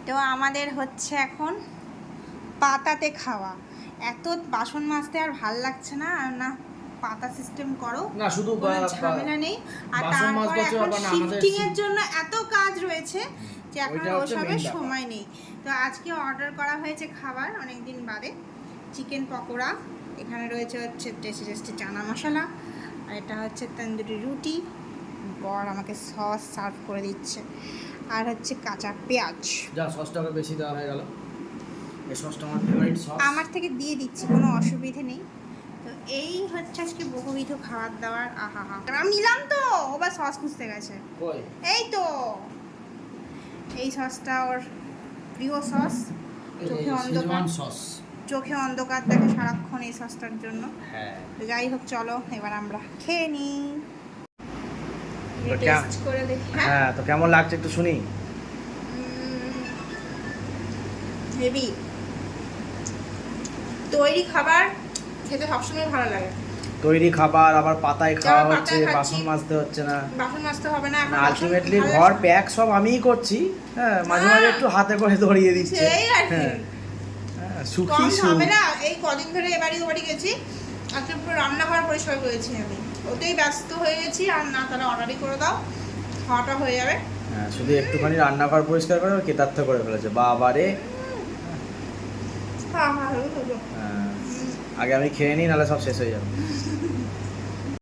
তো আমাদের হচ্ছে এখন পাতাতে খাওয়া। এত বাসন মাজতে আর ভাল লাগছে না, আর না পাতা সিস্টেম করো না, শুধু কোনো ঝামেলা নেই। আর বাসন তারপর মাজতে হচ্ছে এখন ব্যাপার না, আমাদের শিফটিং এর জন্য এত কাজ রয়েছে যে এখন ওইটা আর হচ্ছে ওসবের main ব্যাপার। সময় নেই। তো আজকে অর্ডার করা হয়েছে খাবার অনেক দিন বাদে, চিকেন পকোড়া। এখানে রয়েছে হচ্ছে টেস্টি টেস্টি চানা মশলা, আর এটা হচ্ছে তন্দুরি রুটি। বর আমাকে সস সার্ভ করে দিচ্ছে, আর হচ্ছে কাঁচা পেঁয়াজ। যা সসটাকে বেশি দেওয়া হয়ে গেল, এই সসটা আমার ফেভারিট সস। আমার থেকে দিয়ে দিচ্ছি, কোনো অসুবিধে নেই। তো এই হচ্ছে আজকে বহুবিধ খাবার দাবার। আহা হা, আমি নিলাম তো, ও বা সস খুঁজতে গেছে। কই? এই তো এই সসটা ওর প্রিয় সস। চোখে অন্ধকার, সস। চোখে অন্ধকার দেখে সারাক্ষণ এই সসটার জন্য। হ্যাঁ। তো যাই হোক, চলো এবার আমরা খেয়ে নিই, তো টেস্ট করে দেখি। হ্যাঁ, তো কেমন লাগছে একটু শুনি। হেভি। তৈরি খাবার খেতে সবসময় ভালো লাগে। তৈরি খাবার আবার পাতায় খাওয়া আবার হচ্ছে, পাতায় খাচ্ছি। বাসন মাজতে হচ্ছে না। বাসন মাজতে হবে না এখন। আলটিমেটলি ঘর প্যাক সব আমিই করছি। হ্যাঁ, মাঝে মাঝে একটু হাতে করে ধরিয়ে দিচ্ছে। সেই আর কি। হ্যাঁ, কম সুখী সুখ। ঝামেলা। এই কদিন ধরে এবাড়ি ওবাড়ি গেছি, আজকে পুরো রান্নাঘর পরিষ্কার করেছি আমি। ওতেই ব্যস্ত হয়ে গেছি। আর না, তাহলে অর্ডারই করে দাও, খাওয়াটা হয়ে যাবে। হ্যাঁ, শুধু একটুখানি রান্নাঘর পরিষ্কার করে কৃতার্থ করে ফেলেছে বাবারে। হ্যাঁ হ্যাঁ হলো। আগে আমি খেয়ে নিই, নাহলে সব শেষ হয়ে যাবে।